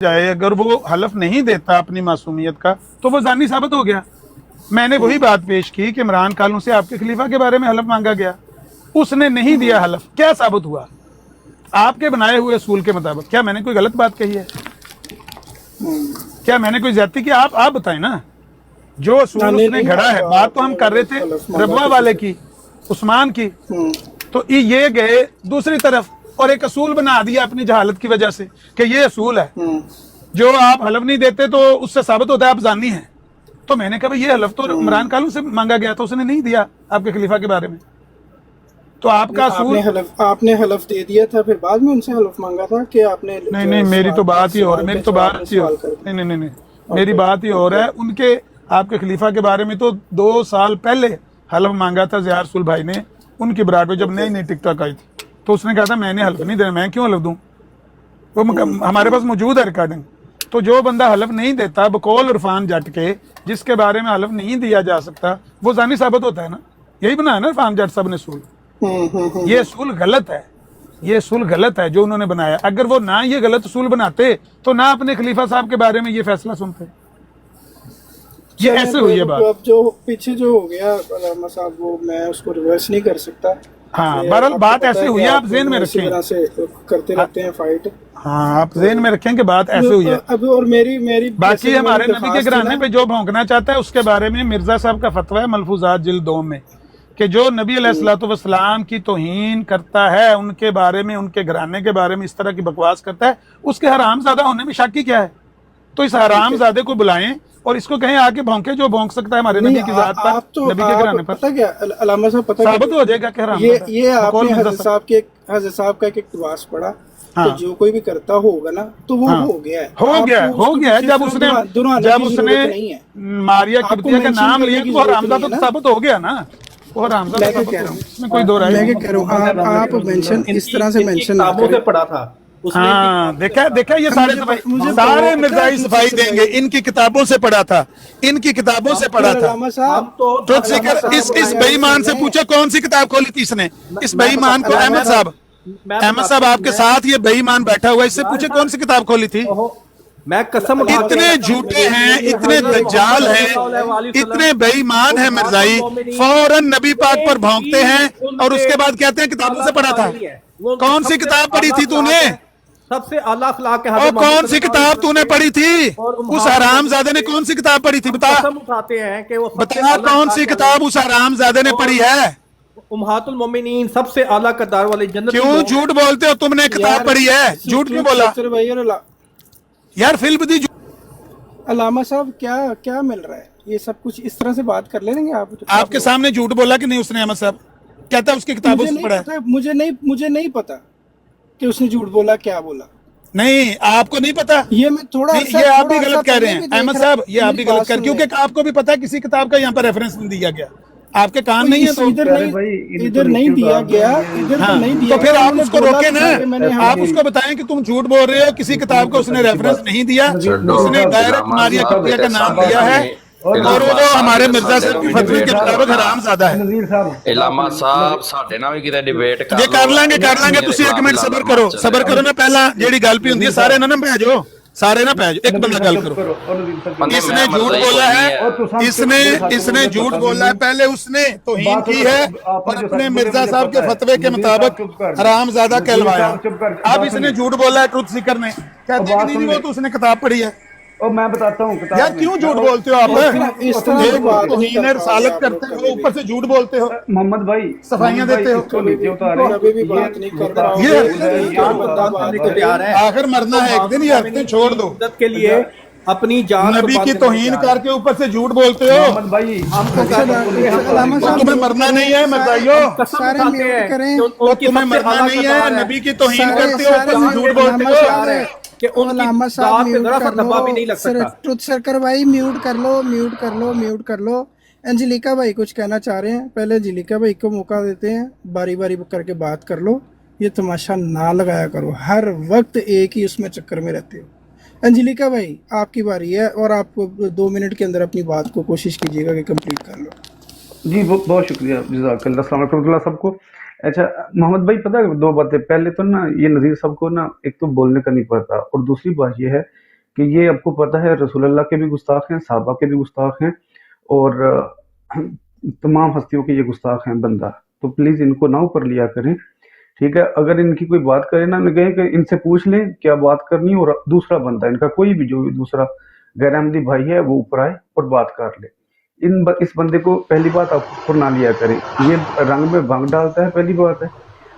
جائے اگر وہ حلف نہیں دیتا اپنی معصومیت کا تو وہ زانی ثابت ہو گیا. میں نے وہی بات پیش کی کہ عمران کالوں سے آپ کے خلیفہ کے بارے میں حلف مانگا گیا, اس نے نہیں دیا حلف, کیا ثابت ہوا؟ آپ کے بنائے ہوئے اصول کے مطابق. کیا میں نے کوئی غلط بات کہی ہے؟ کیا میں نے کوئی زیادتی کی؟ آپ بتائیں نا. جو اصول اس نے گھڑا ہے, بات تو ہم کر رہے تھے ربوہ والے کی, عثمان کی, تو یہ گئے دوسری طرف اور ایک اصول بنا دیا اپنی جہالت کی وجہ سے کہ یہ اصول ہے, جو آپ حلف نہیں دیتے تو اس سے ثابت ہوتا ہے آپ زانی ہیں. تو میں نے کہا یہ حلف تو عمران کالوں سے مانگا گیا تھا, اس نے نہیں دیا آپ کے خلیفہ کے بارے میں. تو آپ کا اصول آپ نے حلف دے دیا تھا, پھر بعد میں ان سے حلف مانگا تھا کہ آپ نے. نہیں, میری تو بات ہی اور ہے, میری تو بات ہی اور نہیں, میری بات ہی اور ہے. ان کے آپ کے خلیفہ کے بارے میں تو 2 سال پہلے حلف مانگا تھا زیار رسول بھائی نے ان کی براڈ پہ, جب نئی ٹک ٹاک آئی تھی, تو اس نے کہا تھا میں نے حلف نہیں دینا. میں کیوں حلف دوں؟ وہ ہمارے پاس موجود ہے ریکارڈنگ. تو جو بندہ حلف نہیں دیتا بقول عرفان جٹ کے, جس کے بارے میں حلف نہیں دیا جا سکتا, وہ زانی ثابت ہوتا ہے نا. یہی بنا ہے نا عرفان جٹ صاحب نے اصول. یہ اصول غلط ہے, یہ اصول غلط ہے جو انہوں نے بنایا. اگر وہ نہ یہ غلط اصول بناتے تو نہ اپنے خلیفہ صاحب کے بارے میں یہ فیصلہ سنتے. یہ ایسے ہوئی ہے بات. اب جو پیچھے جو ہو گیا علامہ صاحب, وہ میں اس کو ریورس نہیں کر سکتا. ہاں بہرحال بات ایسے ہوئی ہے, آپ ذہن میں رکھیں, کرتے رہتے ہیں فائٹ. ہاں آپ ذہن میں رکھیں کہ بات ایسے ہوئی ہے. اب اور میری باقی ہمارے نبی کے گھرانے پہ جو بھونکنا چاہتا ہے اس کے بارے میں مرزا صاحب کا فتویٰ ہے ملفوظات جلد 2 میں, کہ جو نبی علیہ الصلوۃ والسلام کی توہین کرتا ہے, ان کے بارے میں, ان کے گھرانے کے بارے میں اس طرح کی بکواس کرتا ہے, اس کے حرام زادہ ہونے میں شک ہی کیا ہے؟ تو اس حرام زادے کو بلائیں اور اس کو کہیں آ کے بھونکے جو بھونک سکتا ہے ہمارے نبی کی ذات پر, نبی کے گھرانے پر. پتہ کیا علامہ صاحب, پتہ ثابت ہو جائے گا کہ حرام زادہ. یہ آپ نے حضرت صاحب کا ایک اقتباس پڑھا کہ جو کوئی بھی کرتا ہوگا نا تو وہ ہو گیا ہے. جب اس نے ماریا قبطیہ کا نام لیا کہ وہ حرامزادہ تو ثابت ہو گیا نا. وہ حرامزادہ ثابت ہو, اس میں کوئی دو رائے نہیں. آپ مینشن اس طرح سے مینشن سے پڑھا تھا. ہاں دیکھا یہ سارے مرزائی صفائی دیں گے. ان کی کتابوں سے پڑھا تھا, ان کی کتابوں سے پڑھا تھا. اس بے ایمان سے پوچھو کون سی کتاب کھولی تھی اس نے. اس بے ایمان کو احمد صاحب آپ کے ساتھ یہ بے ایمان بیٹھا ہوا, اس سے پوچھے کون سی کتاب کھولی تھی. میں قسم اتنے جھوٹے ہیں, اتنے دجال ہیں, اتنے بے ایمان ہیں مرزائی, فوراً نبی پاک پر بھونکتے ہیں اور اس کے بعد کہتے ہیں کتابوں سے پڑھا تھا. کون سی کتاب پڑھی تھی تو نے؟ سب سے اعلیٰ اخلاق کے اور کون سی کتاب تو نے پڑھی تھی؟ اس حرام زادے نے کون سی کتاب پڑھی تھی؟ بتا کون سی کتاب اس حرام زادے نے پڑھی ہے؟ امہات المومنین, سب سے اعلیٰ کردار والے جنت. کیوں جھوٹ بولتے ہو؟ تم نے کتاب پڑھی ہے, جھوٹ کیوں بولا یار؟ فلم دی. علامہ صاحب کیا مل رہا ہے؟ یہ سب کچھ اس طرح سے بات کر لیں گے آپ کے سامنے جھوٹ بولا کہ نہیں اس نے؟ احمد صاحب کہتا ہے اس کی کتابوں سے پڑھا ہے. مجھے نہیں پتا کہ اس نے جھوٹ بولا, کیا بولا. نہیں آپ کو نہیں پتا, یہ میں تھوڑا یہ آپ بھی غلط کہہ رہے ہیں احمد صاحب, یہ آپ بھی غلط کہہ رہے ہیں, کیونکہ آپ کو بھی پتا ہے کسی کتاب کا یہاں پر ریفرنس نہیں دیا گیا. آپ کے کان نہیں ہے ادھر نہیں دیا گیا, تو پھر آپ اس کو روکے نا. آپ اس کو بتائیں کہ تم جھوٹ بول رہے ہو, کسی کتاب کو اس نے ریفرنس نہیں دیا, اس نے ڈائریکٹ ماریا قبطیہ کا نام لیا ہے, اور وہ ہمارے مرزا صاحب کی فتوی کے مطابق حرام زادہ ہے. علامہ صاحب ساڈے نال وی کیتے ڈیبیٹ یہ کر لیں گے. تسی ایک منٹ صبر کرو نا. پہلا جیڑی گل پی ہوندی ہے سارے نہ پہ جاؤ, سارے نہ پہ جاؤ, ایک بندہ گل کرو. اس نے جھوٹ بولا ہے, اس نے جھوٹ بولا ہے, پہلے اس نے توہین کی ہے اور اپنے مرزا صاحب کے فتوے کے مطابق حرام زادہ کہلوایا. اب اس نے جھوٹ بولا ہے ٹروتھ سیکر نے, کہتے ہیں کہ نہیں وہ تو اس نے کتاب پڑھی ہے. اور میں بتاتا ہوں یار کیوں جھوٹ بولتے ہو آپ؟ توہین رسالت کرتے ہو, اوپر سے جھوٹ بولتے ہو, محمد بھائی صفائیاں دیتے ہو. آخر مرنا ہے ایک دن, یہ ہفتے چھوڑ دو کے لیے اپنی جان نبی کی توہین کر کے اوپر سے جھوٹ بولتے ہو. محمد بھائی تمہیں مرنا نہیں ہے مرزائیو, تمہیں مرنا نہیں ہے. نبی کی توہین کرتے ہو, اوپر سے جھوٹ بولتے ہو. کہ علامہ صاحب بھی نہیں لگ سکتا. ٹروتھ سرکر بھائی میوٹ کر لو. انجلیکا بھائی کچھ کہنا چاہ رہے ہیں, پہلے انجلیکا بھائی کو موقع دیتے ہیں, باری کر کے بات کر لو. یہ تماشا نہ لگایا کرو, ہر وقت ایک ہی اس میں چکر میں رہتے ہو. انجلیکا بھائی آپ کی باری ہے, اور آپ 2 منٹ کے اندر اپنی بات کو کوشش کیجیے گا کہ کمپلیٹ کر لو. جی بہت شکریہ, جزاک اللہ, السلام علیکم اللہ سب کو. اچھا محمد بھائی, پتہ ہے 2 باتیں. پہلے تو نا یہ نذیر صاحب کو نا ایک تو بولنے کا نہیں پڑتا, اور دوسری بات یہ ہے कि ये आपको पता है रसूल अल्लाह के भी गुस्ताख हैं, सहाबा के भी गुस्ताख हैं, और तमाम हस्तियों के ये गुस्ताख हैं बंदा। तो प्लीज इनको ना ऊपर लिया करें, ठीक है। अगर इनकी कोई बात करे ना, कहें कि इनसे पूछ लें क्या बात करनी है, और दूसरा बंदा इनका कोई भी जो भी दूसरा गैर अहमदी भाई है वो ऊपर आए और बात कर ले। इस बंदे को पहली बात आप ऊपर ना लिया करें, ये रंग में भंग डालता है, पहली बात है,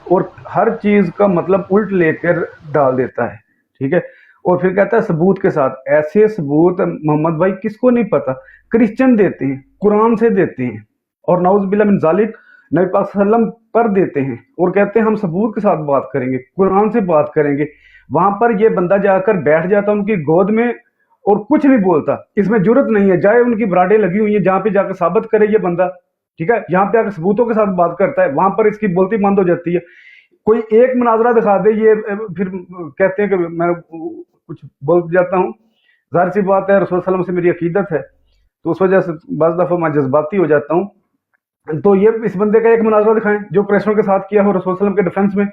और हर चीज का मतलब उल्ट लेकर डाल देता है, ठीक है। और फिर कहता है सबूत के साथ। ऐसे सबूत मोहम्मद भाई किसको नहीं पता, क्रिश्चियन देते हैं, कुरान से देते हैं, और नाउज़ बिल्लाह मिन ज़ालिक नबी पाक सल्लल्लाहु अलैहि वसल्लम पर देते हैं, और कहते हैं हम सबूत के साथ बात करेंगे, कुरान से बात करेंगे। वहां पर ये बंदा जाकर बैठ जाता उनकी गोद में और कुछ नहीं बोलता। इसमें जुर्रत नहीं है, जाए उनकी बराडें लगी हुई है, जहां पे जाकर साबित करे ये बंदा, ठीक है। यहाँ पे आकर सबूतों के साथ बात करता है, वहां पर इसकी बोलती बंद हो जाती है। कोई एक मुनाजरा दिखा दे, ये फिर कहते हैं कि मैं कुछ बोल जाता हूँ। जाहिर सी बात है, रसूल सल्लल्लाहु अलैहि वसल्लम से मेरी अकीदत है, तो उस वजह से बाज़ दफ़ा मैं जज्बाती हो जाता हूँ। तो ये इस बंदे का एक मुनाजरा दिखाएं जो क्रैशरों के साथ किया हो रसूल सल्लल्लाहु अलैहि वसल्लम के डिफेंस में,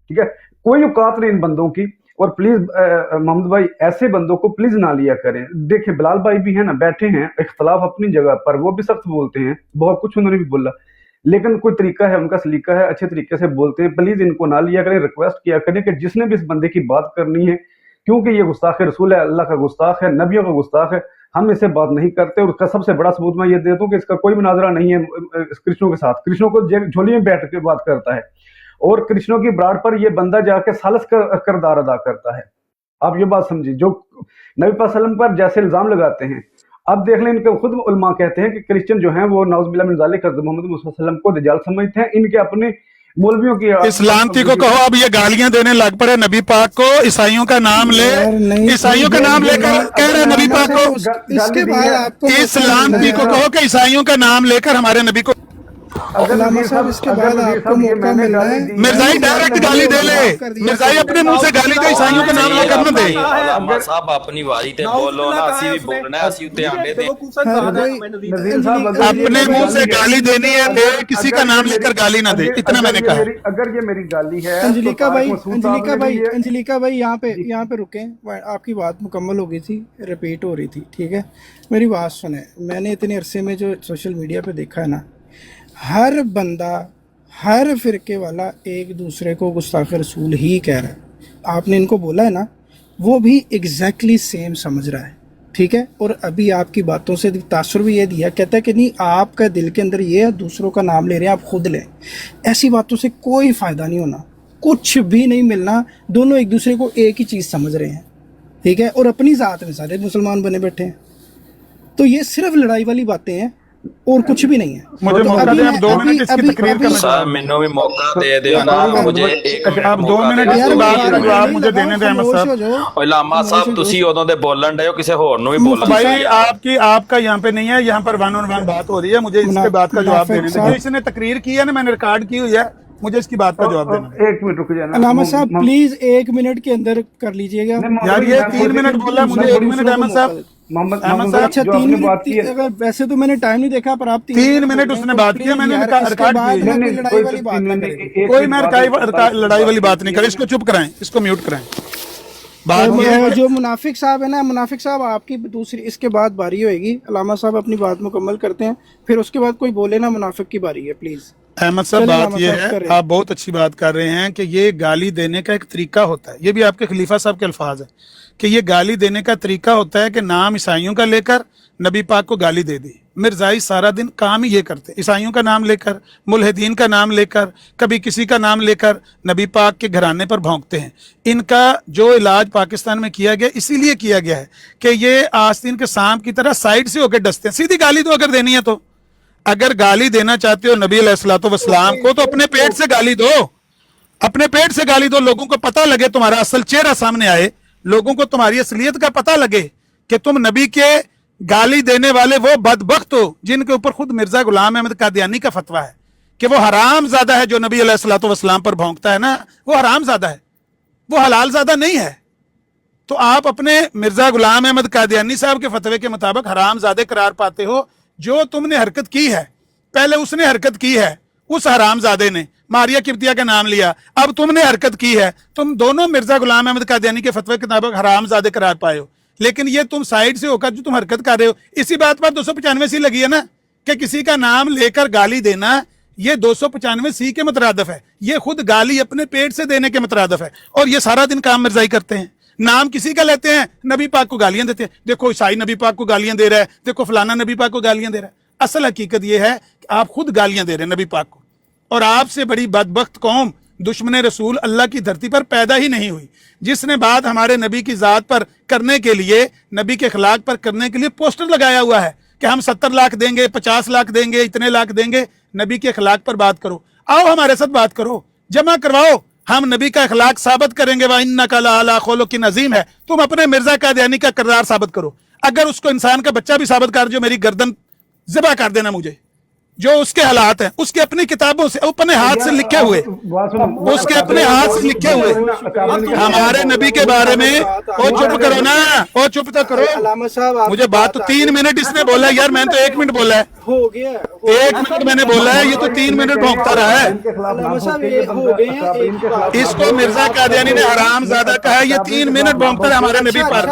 ठीक है। कोई औकात नहीं इन बंदों की। और प्लीज मोहम्मद भाई ऐसे बंदों को प्लीज ना लिया करें। देखिए बिलाल भाई भी है ना, बैठे हैं, इख्तलाफ अपनी जगह पर, वो भी सख्त बोलते हैं, बहुत कुछ उन्होंने भी बोला, लेकिन कोई तरीका है, उनका सलीका है, अच्छे तरीके से बोलते हैं। प्लीज इनको ना लिया करें, रिक्वेस्ट किया करें कि जिसने भी इस बंदे की बात करनी है, क्योंकि ये गुस्ताख रसूल है, अल्लाह का गुस्ताख है, नबियों का गुस्ताख है, हम इससे बात नहीं करते। और उसका सबसे बड़ा सबूत मैं ये देता हूँ कि इसका कोई मुनाजरा नहीं है कृष्णों के साथ। कृष्णों को झोली में बैठ के बात करता है, और कृष्णों की ब्राड पर ये बंदा जाके सालस का किरदार अदा करता है। आप ये बात समझिए, जो नबी पाक सल्लल्लाहु अलैहि वसल्लम पर जैसे इल्जाम लगाते हैं, अब देख लें, इनके खुद उलमा कहते हैं कि क्रिश्चियन जो हैं वो नाउज़ बिल्लाह मिन ज़ालिक हज़रत मोहम्मद मुस्तफ़ा सल्लल्लाहु अलैहि वसल्लम को दज्जाल समझते हैं। इनके अपने मौलवियों की इस्लामती को कहो अब ये गालियां देने लग पड़े नबी पाक को, ईसाइयों का नाम ले, ईसाइयों का नाम लेकर कह रहे नबी पाक को। इसके बाद आपको इस्लामती को कहो कि ईसाइयों का नाम लेकर हमारे नबी को। अल्लामा साहब इसके बाद आपको मौका मिल रहा है। मिर्जाई डायरेक्ट गाली दे ले, मिर्जाई अपने मुंह से गाली दे, ईसाइयों का नाम लेकर न दे। अल्लामा साहब अपनी वारी ते बोलो ना, असी भी बोलना है, असी उत्ते आंदे दे। अपने मुंह से गाली देनी है दे, किसी का नाम लेकर गाली ना दे, इतना मैंने कहा। अगर ये मेरी गाली है, अंजलिका भाई यहाँ पे रुके, आपकी बात मुकम्मल हो गई थी, रिपीट हो रही थी, ठीक है। मेरी बात सुने, मैंने इतने अरसे में जो सोशल मीडिया पे देखा है ना, हर बंदा, हर फिरके वाला एक दूसरे को गुस्ताख रसूल ही कह रहा है। आपने इनको बोला है ना, वो भी एग्जैक्टली सेम समझ रहा है, ठीक है। और अभी आपकी बातों से तासुर भी ये दिया, कहता है कि नहीं आपका दिल के अंदर ये है, दूसरों का नाम ले रहे हैं, आप खुद लें। ऐसी बातों से कोई फ़ायदा नहीं होना, कुछ भी नहीं मिलना। दोनों एक दूसरे को एक ही चीज़ समझ रहे हैं, ठीक है। और अपनी ज़ात में सारे मुसलमान बने बैठे हैं, तो ये सिर्फ लड़ाई वाली बातें हैं और कुछ भी नहीं है। मुझे मौका दे, आप 2 मिनट इसकी तकरीर का सर मैंने भी मौका दे दे ना, मुझे एक आप 2 मिनट इसके बाद जवाब मुझे देने दें अहमद साहब। अल्लामा साहब तुसी उदों दे बोलन डे हो, किसी होर नु भी बोलन भाई आपका यहाँ पे नहीं है, यहाँ पर 1 on 1 बात हो रही है, मुझे इसके बात का जवाब देने दें। जो इसने तकरीर की है ना, मैंने रिकॉर्ड की हुई है, मुझे इसकी बात का जवाब देना। 1 मिनट रुक जाना अल्लामा साहब, प्लीज 1 मिनट के अंदर कर लीजिएगा यार। ये 3 मिनट बोला, मुझे 1 मिनट अहमद साहब। मोहम्मद अच्छा 3 मिनट, अगर वैसे तो मैंने टाइम नहीं देखा, पर आप 3 मिनट उसने बात की, मैंने रिकॉर्ड की। लड़ाई वाली बात ना करें। कोई मैं लड़ाई वाली बात नहीं कर, इसको चुप कराएं, इसको म्यूट कराएं। जो मुनाफिक साहब है ना, मुनाफिक साहब आपकी दूसरी, इसके बाद बारी होएगी। अल्लामा साहब अपनी बात मुकम्मल करते हैं, फिर उसके बाद कोई बोले ना, मुनाफिक की बारी है, प्लीज। अहमद साहब बात ये है, आप बहुत अच्छी बात कर रहे हैं कि ये गाली देने का एक तरीका होता है। ये भी आपके खलीफा साहब के अल्फाज है कि ये गाली देने का तरीका होता है कि नाम ईसाइयों का लेकर नबी पाक को गाली दे दी। मिर्जाई सारा दिन काम ही ये करते, ईसाइयों का नाम लेकर, मुल्हिदीन का नाम लेकर, कभी किसी का नाम लेकर नबी पाक के घराने पर भौंकते हैं। इनका जो इलाज पाकिस्तान में किया गया इसीलिए किया गया है कि ये आस्तीन के सांप की तरह साइड से होकर डसते हैं। सीधी गाली तो अगर देनी है, तो अगर गाली देना चाहते हो नबी अलैहिस्सलाम को, तो अपने पेट से गाली दो, अपने पेट से गाली दो। लोगों को पता लगे, तुम्हारा असल चेहरा सामने आए, लोगों को तुम्हारी असलियत का पता लगे कि तुम नबी के गाली देने वाले वो बदबख्त हो जिनके ऊपर खुद मिर्जा गुलाम अहमद कादियानी का फतवा है कि वो हराम ज़्यादा है। जो नबी अलैहिस्सलाम पर भौंकता है ना, वो हराम ज़्यादा है, वो हलाल ज़्यादा नहीं है। तो आप अपने मिर्जा गुलाम अहमद कादियानी साहब के फतवे के मुताबिक हराम ज़्यादा करार पाते हो। जो तुमने हरकत की है, पहले उसने हरकत की है, उस हरामजादे ने मारिया किब्तिया का नाम लिया, अब तुमने हरकत की है, तुम दोनों मिर्जा गुलाम अहमद कादियानी के फतवे के मुताबिक हरामजादे करार पाए हो। लेकिन ये तुम साइड से होकर जो तुम हरकत कर रहे हो, इसी बात पर 295 लगी है ना कि किसी का नाम लेकर गाली देना, ये 295 के मुतरादफ है। ये खुद गाली अपने पेट से देने के मुतरादफ है। और ये सारा दिन काम मिर्जाई करते हैं, नाम किसी का लेते हैं, नबी पाक को गालियां देते हैं। देखो ईसाई नबी पाक को गालियां दे रहा है, देखो फलाना नबी पाक को गालियां दे रहा है। असल हकीकत ये है कि आप खुद गालियां दे रहे हैं नबी पाक को। और आपसे बड़ी बदबख्त कौम दुश्मन रसूल अल्लाह की धरती पर पैदा ही नहीं हुई, जिसने बात हमारे नबी की ज़ात पर करने के लिए, नबी के खिलाफ पर करने के लिए पोस्टर लगाया हुआ है कि हम 70 लाख देंगे, 50 लाख देंगे, इतने लाख देंगे। नबी के अखलाक पर बात करो, आओ हमारे साथ बात करो, जमा करवाओ, हम नबी का अखलाक साबित करेंगे। व इन्नका लअला खुलुकिन अज़ीम है। तुम अपने मिर्जा कादियानी का किरदार साबित करो। अगर उसको इंसान का बच्चा भी साबित कर, जो मेरी गर्दन ज़िबा कर देना मुझे, जो उसके हालात हैं, उसके अपनी किताबों से, अपने हाथ से लिखे हुए, उसके अपने हाथ से लिखे हुए हमारे नबी के बारे में। ओ चुप करो ना, ओ चुप तो करो, अल्लामा साहब मुझे बात तो 3 मिनट इसने बोला है यार, मैंने तो 1 मिनट बोला है, हो गया 1 मिनट मैंने बोला है, ये तो 3 मिनट भौंकता रहा है। अल्लामा साहब ये हो गए हैं, एक बात इसको मिर्जा कादियानी ने हराम ज्यादा कहा है, ये 3 मिनट भौंकता रहा हमारे नबी पर।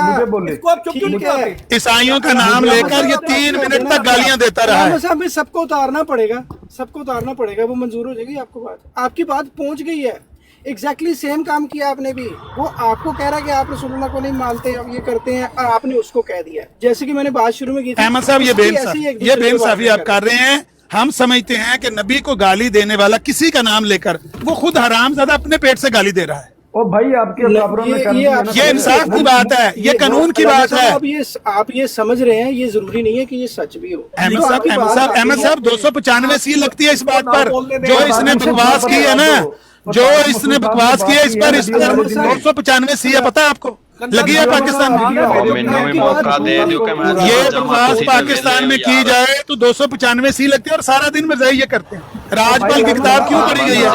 इसको आप चुप क्यों नहीं कराते? ईसाइयों का नाम लेकर ये 3 मिनट तक गालियां देता रहा अल्लामा है। साहब में सबको उतारना पड़ेगा, सबको उतारना पड़ेगा, वो मंजूर हो जाएगी आपको बात। आपकी बात पहुंच गई है, एग्जैक्टली सेम काम किया आपने भी। वो आपको कह रहा है कि आप रसूलुल्लाह को नहीं मानते, आप ये करते हैं, और आपने उसको कह दिया। जैसे कि मैंने बात शुरू में की थी, अहमद साहब ये बेइंसाफी आप कर रहे हैं। हम समझते हैं कि नबी को गाली देने वाला किसी का नाम लेकर वो खुद हराम ज्यादा अपने पेट से गाली दे रहा है। ओ भाई आपके काबरों में कर दिया ना। ये इंसाफ की बात है, ये कानून की बात है। आप ये समझ रहे हैं, ये जरूरी नहीं है कि ये सच भी हो। अहमद साहब 295 लगती है इस बात पर, जो इसने बकवास की है ना, जो इसने बकवास की है इस पर 295 है, पता है आपको, लगी है पाकिस्तान में। मैंने भी मौका दे दियो कि मैं ये बकवास पाकिस्तान में की जाए तो 295 लगती है, और सारा दिन मिर्जाई ये करते हैं। राजपाल की किताब क्यों पढ़ी गई है?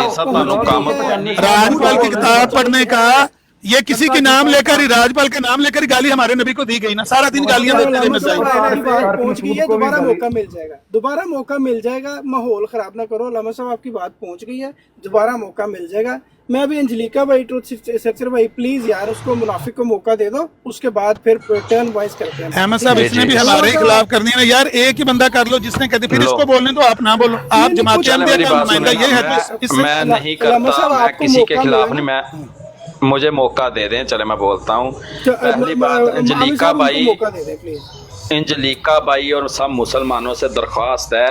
राजपाल की किताब पढ़ने का, ये किसी के नाम लेकर ही, राजपाल के नाम लेकर ही गाली हमारे नबी को दी गई ना, सारा दिन गालियां देते रहे मिर्जाई। पहुंच गई है, दोबारा मौका मिल जाएगा, दोबारा मौका मिल जाएगा। माहौल खराब ना करो अल्लामा साहब, आपकी बात पहुंच गई है, दोबारा मौका मिल जाएगा। मैं अभी अंजलिका भाई, ट्रुथ सर्चर भाई, प्लीज यार उसको मुनाफिक को मौका दे दो, उसके बाद फिर टर्न वाइज करते हैं। अहमद साहब इसने भी हमारे खिलाफ करनी है ना यार, एक ही बंदा कर लो जिसने कहते, फिर इसको बोलने तो आप ना बोलो, आप जमात का नुमाइंदा ये है तो मैं नहीं करता, मैं किसी के खिलाफ नहीं, मैं मुझे मौका दे दें, चले मैं बोलता हूँ। पहली बात अंजलिका भाई, अंजलिका भाई और सब मुसलमानों से दरख्वास्त है,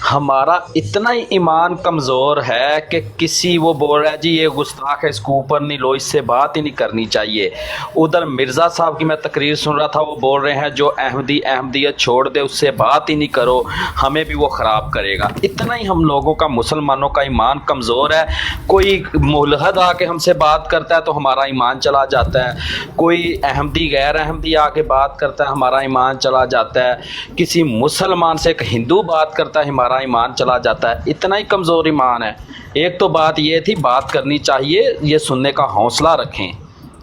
हमारा इतना ही ईमान कमज़ोर है कि किसी वो बोल रहा है जी ये गुस्ताख है, इसको ऊपर नहीं लो, इससे बात ही नहीं करनी चाहिए। उधर मिर्ज़ा साहब की मैं तकरीर सुन रहा था, वो बोल रहे हैं जो अहमदियत छोड़ दे उससे बात ही नहीं करो, हमें भी वो ख़राब करेगा। इतना ही हम लोगों का, मुसलमानों का ईमान कमज़ोर है। कोई मुलहद आके हमसे बात करता है तो हमारा ईमान चला जाता है, कोई अहमदी गैर अहमदी आके बात करता है हमारा ईमान चला जाता है, किसी मुसलमान से एक हिंदू बात करता है हमारा ईमान चला जाता है। इतना ही कमज़ोर ईमान है। एक तो बात ये थी, बात करनी चाहिए, ये सुनने का हौसला रखें,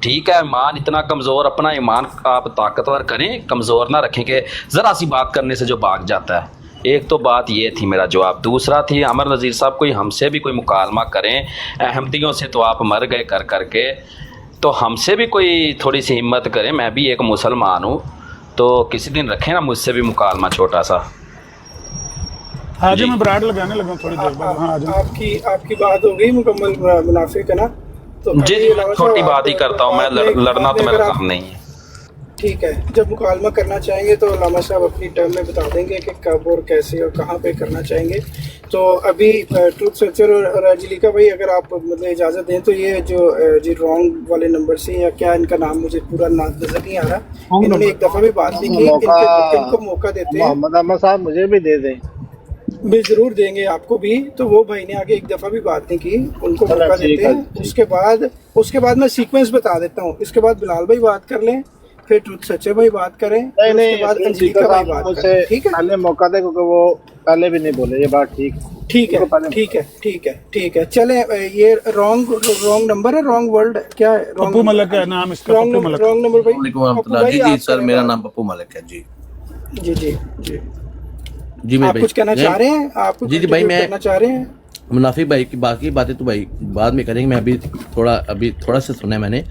ठीक है। ईमान इतना कमज़ोर, अपना ईमान आप ताकतवर करें, कमज़ोर ना रखें कि ज़रा सी बात करने से जो भाग जाता है। एक तो बात ये थी मेरा जवाब। दूसरा थी अमर नज़ीर साहब, कोई हमसे भी कोई मुकालमा करें, अहमदियों से तो आप मर गए कर करके, तो हमसे भी कोई थोड़ी सी हिम्मत करें, मैं भी एक मुसलमान हूँ, तो किसी दिन रखें ना मुझसे भी मुकालमा छोटा सा। आज मैं ब्राड लगाने लगा थोड़ी देर बाद। हाँ आपकी बात हो गई मुकम्मल मुनाफिक है ना, तो जी मैं छोटी बात ही करता हूँ, मैं लड़ना तो मेरा काम नहीं है। ठीक है, जब मुकालमा करना चाहेंगे तो अल्लामा साहब अपनी टर्म में बता देंगे कि कब और कैसे और कहाँ पे करना चाहेंगे। तो अभी ट्रुथ सर्चर और अंजलिका भाई, अगर आप मतलब इजाज़त दें तो ये जो जी रॉन्ग वाले नंबर से, या क्या इनका नाम मुझे पूरा नजर नहीं आ रहा, इन्होंने एक दफ़ा भी बात नहीं की, इनको मौका देते हैं। मोहम्मद अहमद साहब मुझे भी दे दें। भी जरूर देंगे आपको भी। तो वो भाई ने आगे एक दफा भी बात नहीं की, उनको मौका देते हैं। उसके बाद मैं सीक्वेंस बता देता हूँ। इसके बाद बिलाल भाई बात कर लें, फिर ट्रुथ सच्चे भाई बात करें, उसके बाद अंजलिका भाई बात करें, ठीक है। पहले मौका दे, क्योंकि वो पहले भी नहीं बोले, ये बात ठीक है। चले, ये रॉन्ग नंबर है, रॉन्ग वर्ल्ड क्या है, पप्पू मलिक है नाम इसका, रॉन्ग नंबर भाई। जी सर, मेरा नाम पप्पू मलिक है जी। जी आप कुछ कहना चाह रहे हैं? आप कुछ जी भाई, मैं कहना चाह रहे हैं? मुनाफिक भाई की बाकी बातें तो भाई बाद में करेंगे, मैं अभी थोड़ा सा सुना है मैंने।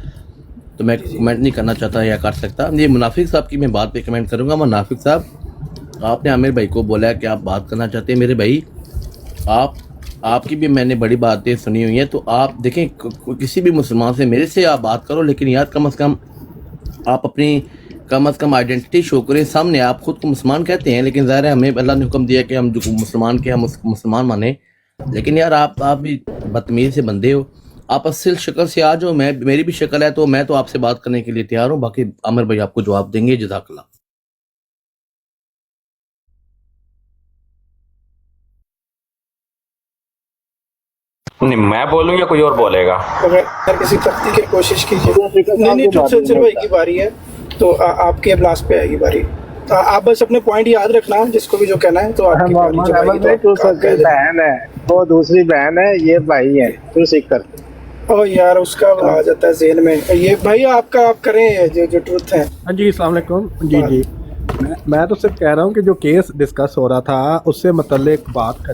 तो मैं कमेंट नहीं करना चाहता या कर सकता। ये मुनाफिक साहब की मैं बात पे कमेंट करूँगा। मुनाफिक साहब, आपने आमिर भाई को बोला है कि आप बात करना चाहते हैं। मेरे भाई, आपकी भी मैंने बड़ी बातें सुनी हुई हैं, तो आप देखें किसी भी मुसलमान से मेरे से आप बात करो, लेकिन यार कम से कम आप अपनी कम से कम आइडेंटिटी शो करें सामने। आप खुद को मुसलमान कहते हैं, लेकिन ज़ाहिर है हमें अल्लाह ने हुक्म दिया कि हम जो मुसलमान के हम मुसलमान माने, लेकिन यार आप भी बदतमीज़ से बंदे हो। आप असल शक्ल से आ जाओ, मेरी भी शक्ल है, तो मैं तो आपसे बात करने के लिए तैयार हूँ। बाकी आमिर भाई आपको जवाब देंगे। जज़ाकल्लाह। नहीं, मैं बोलूँ या कोई और बोलेगा? अगर किसी तख्ती की कोशिश कीजिए। नहीं, चंचल भाई की बारी है, तो आपके लास्ट पे आएगी बारी। तो आप बस अपने पॉइंट याद रखना, जिसको भी जो कहना है। तो आपकी बारी जब आएगी तो बहन है, वो दूसरी बहन है, ये भाई है, तू सीख कर। ओ यार, उसका आ जाता है ज़हन में। ये भाई आपका आप करें जो ट्रुथ है। हाँ जी, अस्सलाम वालेकुम। जी मैं तो सिर्फ कह रहा हूँ कि जो केस डिस्कस हो रहा था उससे मतलब बात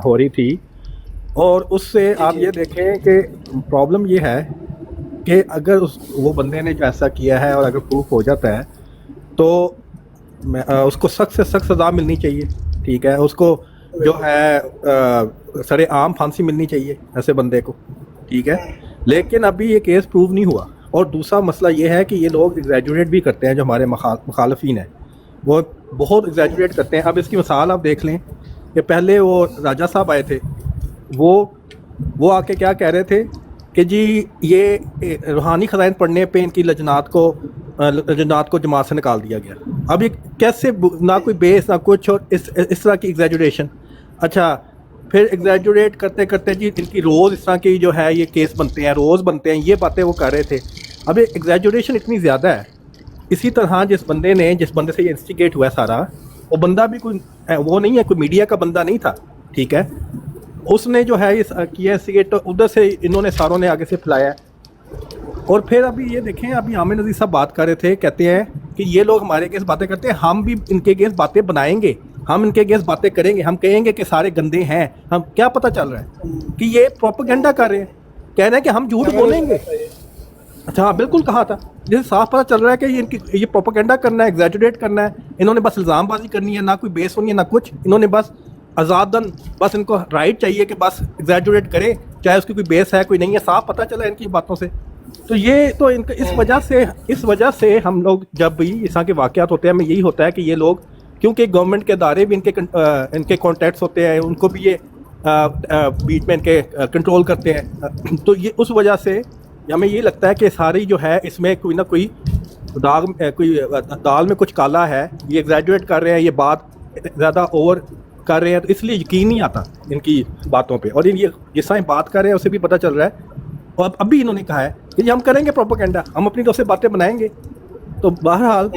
हो रही थी, और उससे आप ये देखें कि प्रॉब्लम ये है कि अगर वो बंदे ने जो ऐसा किया है और अगर प्रूफ हो जाता है तो उसको सख्त से सख्त सज़ा मिलनी चाहिए। ठीक है, उसको जो है सरे आम फांसी मिलनी चाहिए ऐसे बंदे को। ठीक है, लेकिन अभी ये केस प्रूव नहीं हुआ। और दूसरा मसला ये है कि ये लोग एग्जैजुरेट भी करते हैं, जो हमारे मुखालफिन हैं वो बहुत एग्जैजुरेट करते हैं। अब इसकी मिसाल आप देख लें कि पहले वो राजा साहब आए थे, वो आके क्या कह रहे थे कि जी ये रूहानी ख़ज़ाइन पढ़ने पे इनकी लजनात को जमात से निकाल दिया गया। अब ये कैसे, ना कोई बेस ना कुछ, और इस तरह की एग्जैजुरेशन। अच्छा, फिर एग्जैजुरेट करते करते जी इनकी रोज़ इस तरह की जो है ये केस बनते हैं, रोज़ बनते हैं, ये बातें वो कर रहे थे। अब ये एग्जैजुरेशन इतनी ज़्यादा है। इसी तरह जिस बंदे से ये इंस्टिगेट हुआ है सारा, वो बंदा भी कोई वो नहीं है, कोई मीडिया का बंदा नहीं था। ठीक है, उसने जो है ये किया इंस्टिगेट, तो उधर से इन्होंने सारों ने आगे से फैलाया। और फिर अभी ये देखें, अभी आमिर नज़ीर साहब बात कर रहे थे, कहते हैं कि ये लोग हमारे अगेंस्ट बातें करते हैं, हम भी इनके अगेंस्ट बातें बनाएंगे, हम इनके अगेंस्ट बातें करेंगे, हम कहेंगे कि सारे गंदे हैं। हम क्या पता चल रहा है कि ये प्रोपेगेंडा कर रहे हैं, कह रहे हैं कि हम झूठ बोलेंगे। अच्छा हाँ, बिल्कुल कहा था। जैसे साफ पता चल रहा है कि ये प्रोपेगेंडा करना है, एग्जैजुरेट करना है। इन्होंने बस इल्ज़ामबाजी करनी है, ना कोई बेस होनी है ना कुछ। इन्होंने बस आज़ादन, बस इनको राइट चाहिए कि बस एग्जैजुरेट करें, चाहे उसकी कोई बेस है कोई नहीं है। साफ पता चला इनकी बातों से। तो ये तो इनका इस वजह से हम लोग जब भी इस तरह के वाक़यात होते हैं, हमें यही होता है कि ये लोग, क्योंकि गवर्नमेंट के अदारे भी इनके कॉन्टैक्ट्स होते हैं, उनको भी ये बीच में इनके कंट्रोल करते हैं। तो ये उस वजह से हमें ये लगता है कि सारी जो है इसमें कोई ना कोई दाल में कुछ काला है। ये एग्जैजुरेट कर रहे हैं, ये बात ज़्यादा ओवर कर रहे हैं, तो इसलिए यकीन नहीं आता इनकी बातों पे। और ये जिस तरह बात कर रहे हैं उसे भी पता चल रहा है। और अभी इन्होंने कहा है कि हम करेंगे प्रोपेगेंडा, हम अपनी तरफ से बातें बनाएंगे। तो बहरहाल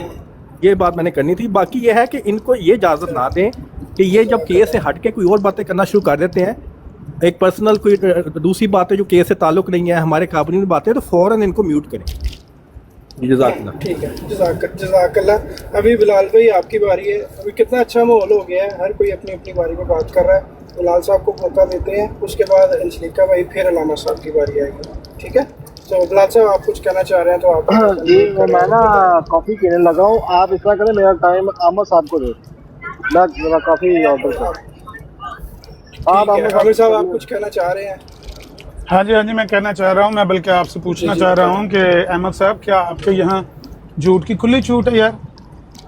ये बात मैंने करनी थी। बाकी ये है कि इनको ये इजाज़त ना दें कि ये जब केस से हट के कोई और बातें करना शुरू कर देते हैं, एक पर्सनल कोई दूसरी बात है जो केस से ताल्लुक़ नहीं है, हमारे काबीना में बातें, तो फ़ौरन इनको म्यूट करें। जज़ाकल्लाह। ठीक है, जज़ाकल्लाह। अभी बिलाल भाई आपकी बारी है। अभी कितना अच्छा माहौल हो गया है, हर कोई अपनी अपनी बारी में बात कर रहा है। बिलाल साहब को मौका देते हैं, उसके बाद अंजलिका भाई, फिर अलामा साहब की बारी आएगी। ठीक है, तो बिलाल साहब आप कुछ कहना चाह रहे हैं तो आप। जी, मैं ना कॉफ़ी पीने लगा हूँ, आप इस तरह करें, मेरा टाइम अहमद साहब को दे, मैं मेरा कॉफ़ी ऑर्डर कर। आमिर साहब आप कुछ कहना चाह रहे हैं? हाँ जी, मैं कहना चाह रहा हूँ, मैं बल्कि आपसे पूछना चाह रहा हूँ कि अहमद साहब, क्या आपके यहाँ झूठ की खुली छूट है? यार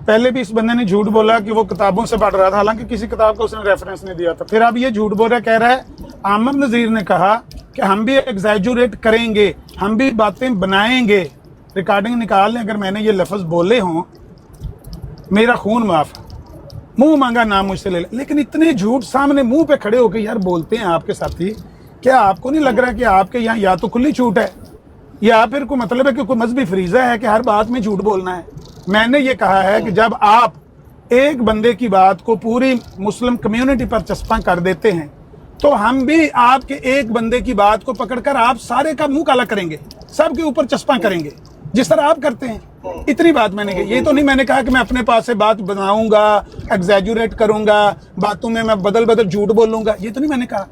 पहले भी इस बंदे ने झूठ बोला कि वो किताबों से पढ़ रहा था, हालांकि किसी किताब का उसने रेफरेंस नहीं दिया था। फिर अब ये झूठ बोल रहा, कह रहा है आमिर नज़ीर ने कहा कि हम भी एग्जैजुरेट करेंगे, हम भी बातें बनाएंगे। रिकॉर्डिंग निकाल लें, अगर मैंने ये लफ्ज़ बोले हों, मेरा खून माफ़, मुंह मांगा नाम मुझसे ले ले। लेकिन इतने झूठ सामने मुंह पे खड़े होकर यार बोलते हैं आपके साथी। क्या आपको नहीं लग रहा कि आपके यहाँ या तो खुली छूट है, या फिर कोई मतलब है कि कोई मजहबी फरीज़ा है कि हर बात में झूठ बोलना है? मैंने ये कहा है कि जब आप एक बंदे की बात को पूरी मुस्लिम कम्युनिटी पर चस्पा कर देते हैं, तो हम भी आपके एक बंदे की बात को पकड़कर आप सारे का मुंह काला करेंगे, सबके ऊपर चस्पा करेंगे, जिस तरह आप करते हैं। इतनी बात मैंने कही। ये तो नहीं मैंने कहा कि मैं अपने पास से बात बनाऊंगा, एग्जैजुरेट करूंगा, बातों में मैं बदल बदल झूठ बोलूंगा, ये तो नहीं मैंने कहा।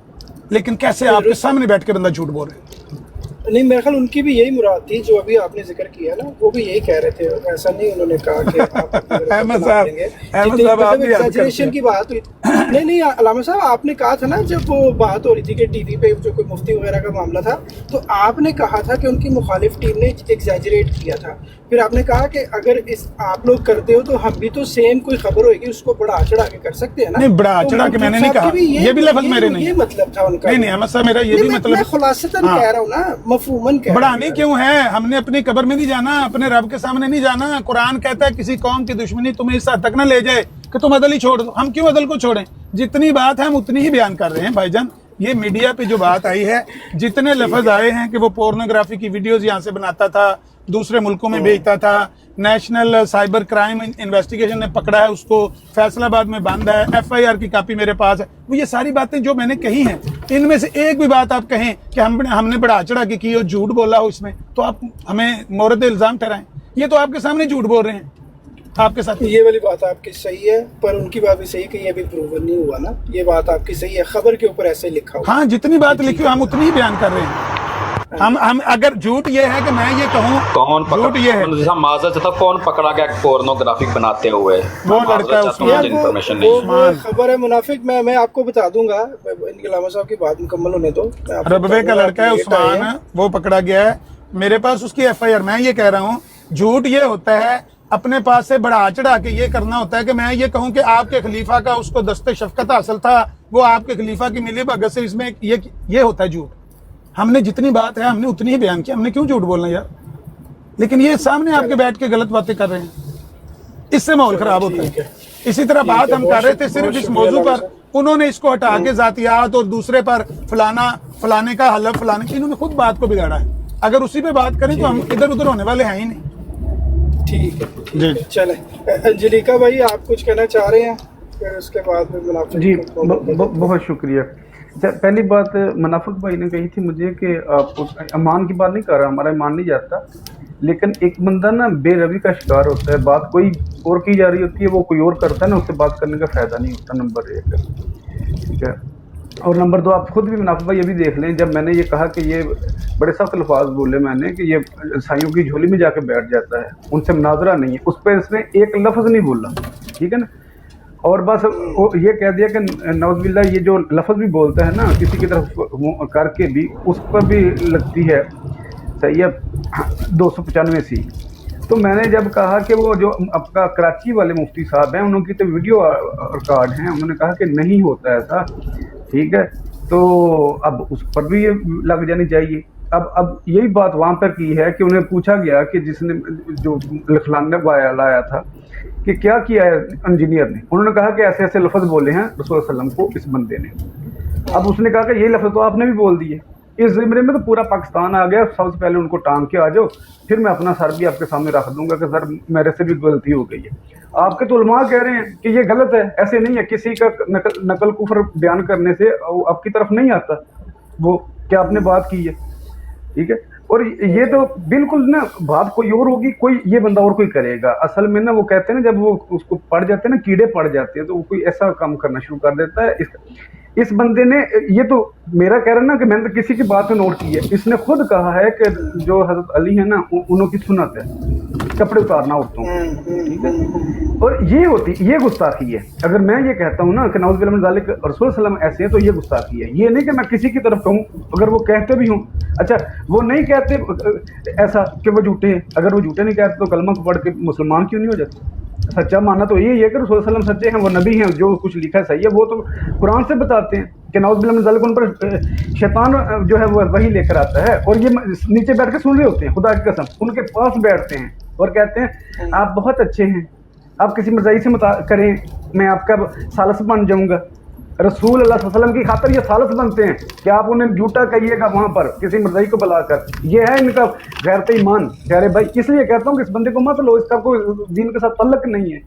लेकिन कैसे आपके सामने बैठ के बंदा झूठ बोल रहे हैं? नहीं, मेरे ख्याल उनकी भी यही मुराद थी जो अभी आपने जिक्र किया ना, वो भी यही कह रहे थे, ऐसा नहीं उन्होंने कहा कि आप अहमद साहब आप भी एग्जैजरेशन की बात हुई। नहीं अलामा साहब, आपने कहा था ना जब वो बात हो रही थी कि टीवी पे जो कोई मुफ्ती वगैरह का मामला था, तो आपने कहा था कि उनकी मुखालिफ टीम ने एग्जैजरेट किया था। फिर आपने कहा कि अगर इस आप लोग करते हो तो हम भी तो सेम कोई खबर होगी उसको बढ़ा चढ़ा के कर सकते हैं ना। नहीं, बढ़ा चढ़ा के मैंने नहीं कहा, ये भी लफ्ज मेरे नहीं, ये मतलब था उनका। नहीं अहमद साहब, मेरा ये भी मतलब खुलासतन कह रहा हूँ ना, मफहूमन कह रहा हूं। बढ़ाने क्यों है? हमने अपनी कब्र में नहीं जाना, अपने रब के सामने नहीं जाना। कुरान कहता है किसी कौम की दुश्मनी तुम्हें इस हद तक ना ले जाए कि तुम अदल ही छोड़ दो। हम क्यों अदल को छोड़ें? जितनी बात है हम उतनी ही बयान कर रहे हैं भाईजान। ये मीडिया पे जो बात आई है, जितने लफ्ज आए हैं कि वो पोर्नोग्राफी की वीडियोस यहाँ से बनाता था, दूसरे मुल्कों में भेजता था, नेशनल साइबर क्राइम इन्वेस्टिगेशन ने पकड़ा है उसको, फैसलाबाद में बंद है, FIR की कॉपी मेरे पास है। वो ये सारी बातें जो मैंने कही हैं, इनमें से एक भी बात आप कहें कि हमने बढ़ा चढ़ा के की हो, झूठ बोला हो इसमें, तो आप हमें मोरद इल्जाम ठहराएं। ये तो आपके सामने झूठ बोल रहे हैं आपके साथ। ये वाली बात आपकी सही है, पर उनकी बात भी सही है कि ये अभी प्रूवन नहीं हुआ ना। ये बात आपकी सही है, खबर के ऊपर ऐसे लिखा हुआ। हाँ, जितनी बात लिखी हो हम उतनी ही बयान कर रहे हैं। हम अगर झूठ ये है कि मैं ये कहूँ, कौन झूठ ये है, माजरत था, कौन पकड़ा गया पोर्नोग्राफिक बनाते हुए? वो लड़का है उस्मान, इन्फॉर्मेशन वो नहीं। खबर है मुनाफिक। मैं आपको बता दूंगा, इनके अलामा साहब की बात मुकम्मल होने दो। रबवे का लड़का है उस्मान, वो पकड़ा गया है, मेरे पास उसकी FIR। मैं ये कह रहा हूँ, झूठ ये होता है अपने पास से बढ़ा चढ़ा के ये करना होता है कि मैं ये कहूँ कि आपके खलीफा का उसको दस्ते शफकत हासिल था, वो आपके खलीफा की मिली भगत से, इसमें ये होता है झूठ। हमने जितनी बात है हमने उतनी ही बयान किया, हमने क्यों झूठ बोलना यार? लेकिन ये सामने आपके बैठ के गलत बातें कर रहे हैं, इससे माहौल खराब होता है। इसी तरह बात हम कर रहे थे सिर्फ इस मौजू पर, उन्होंने इसको हटा के जातियात और दूसरे पर फलाने का हलफ, फलाने की, इन्होंने खुद बात को बिगाड़ा है। अगर उसी पे बात करें तो हम इधर उधर होने वाले हैं ही नहीं। ठीक है जी, चले। अंजलिका भाई, आप कुछ कहना चाह रहे हैं? फिर उसके बाद में मुनाफिक जी बहुत शुक्रिया। पहली बात मुनाफिक भाई ने कही थी मुझे कि आप ईमान की बात नहीं कर रहा, हमारा ईमान नहीं जाता, लेकिन एक बंदा ना बेरवी का शिकार होता है, बात कोई और की जा रही होती है, वो कोई और करता है ना, उससे बात करने का फायदा नहीं होता, नंबर 1। ठीक है। और नंबर 2, आप खुद भी मुनाफिक भाई ये भी देख लें, जब मैंने ये कहा कि ये बड़े सख्त अल्फाज बोले मैंने कि ये ईसाइयों की झोली में जाके बैठ जाता है, उनसे मुनाजरा नहीं है, उस पर इसने एक लफ्ज़ नहीं बोला। ठीक है ना। और बस वो ये कह दिया कि नौज़बिल्ला ये जो लफ्ज़ भी बोलता है ना किसी की तरफ करके भी, उस पर भी लगती है सही है 295 तो मैंने जब कहा कि वो जो आपका कराची वाले मुफ्ती साहब हैं, उनकी तो वीडियो रिकॉर्ड हैं, उन्होंने कहा कि नहीं होता ऐसा। ठीक है, तो अब उस पर भी ये लग जानी चाहिए। अब यही बात वहाँ पर की है कि उन्हें पूछा गया कि जिसने जो लिखलाने लाया था कि क्या किया है इंजीनियर ने, उन्होंने कहा कि ऐसे ऐसे लफ्ज़ बोले हैं रसूल सल्लल्लाहु अलैहि वसल्लम को इस बंदे ने। अब उसने कहा कि ये लफ्ज़ तो आपने भी बोल दिए। इस ज़िम्मे में तो पूरा पाकिस्तान आ गया, सबसे पहले उनको टांग के आ जाओ, फिर मैं अपना सर भी आपके सामने रख दूंगा कि सर मेरे से भी गलती हो गई है। आपके तो उलमा कह रहे हैं कि ये गलत है, ऐसे नहीं है, किसी का नकल कुफर बयान करने से आपकी तरफ नहीं आता वो क्या आपने बात की है। ठीक है, और ये तो बिल्कुल ना बात कोई और होगी, कोई ये बंदा और कोई करेगा। असल में ना वो कहते हैं ना, जब वो उसको पड़ जाते हैं ना, कीड़े पड़ जाते हैं, तो वो कोई ऐसा काम करना शुरू कर देता है। इस बंदे ने ये तो मेरा कह रहा है ना कि मैंने तो किसी की बात में नोट की है, इसने खुद कहा है कि जो हजरत अली है ना उनकी सुन्नत है कपड़े उतारना औरतों को। ठीक है, और ये गुस्ताखी है। अगर मैं ये कहता हूँ ना कि नौज़ुबिल्लाह मिन ज़ालिक रसूल सल्लल्लाहु अलैहि वसल्लम ऐसे हैं, तो ये गुस्ताखी है। ये नहीं कि मैं किसी की तरफ कहूँ, अगर वो कहते भी हूँ, अच्छा वो नहीं कहते ऐसा कि वो झूठे हैं, अगर वो झूठे नहीं कहते तो कलमा को पढ़ के मुसलमान क्यों नहीं हो जाते? सच्चा मानना तो यही है कि रसूल सल्लल्लाहु अलैहि वसल्लम सच्चे हैं, वो नबी हैं, जो कुछ लिखा है सही है। वो तो कुरान से बताते हैं कि नौज़ुबिल्लाह मिन ज़ालिक, उन पर शैतान जो है वो वही लेकर आता है, और ये नीचे बैठ के सुन रहे होते हैं, खुदा की कसम उनके पास बैठते हैं और कहते हैं आप बहुत अच्छे हैं, आप किसी मर्ज़ी से करें, मैं आपका सालस बन जाऊँगा। रसूल अल्लाह सल्लल्लाहु अलैहि वसल्लम की खातर ये सालस बनते हैं कि आप उन्हें झूठा कहिएगा वहाँ पर किसी मर्ज़ी को बुलाकर। ये है इनका गैरत ईमान। प्यारे भाई, इसलिए कहता हूँ कि इस बंदे को मत लो, इसका कोई दीन के साथ तल्लक नहीं है।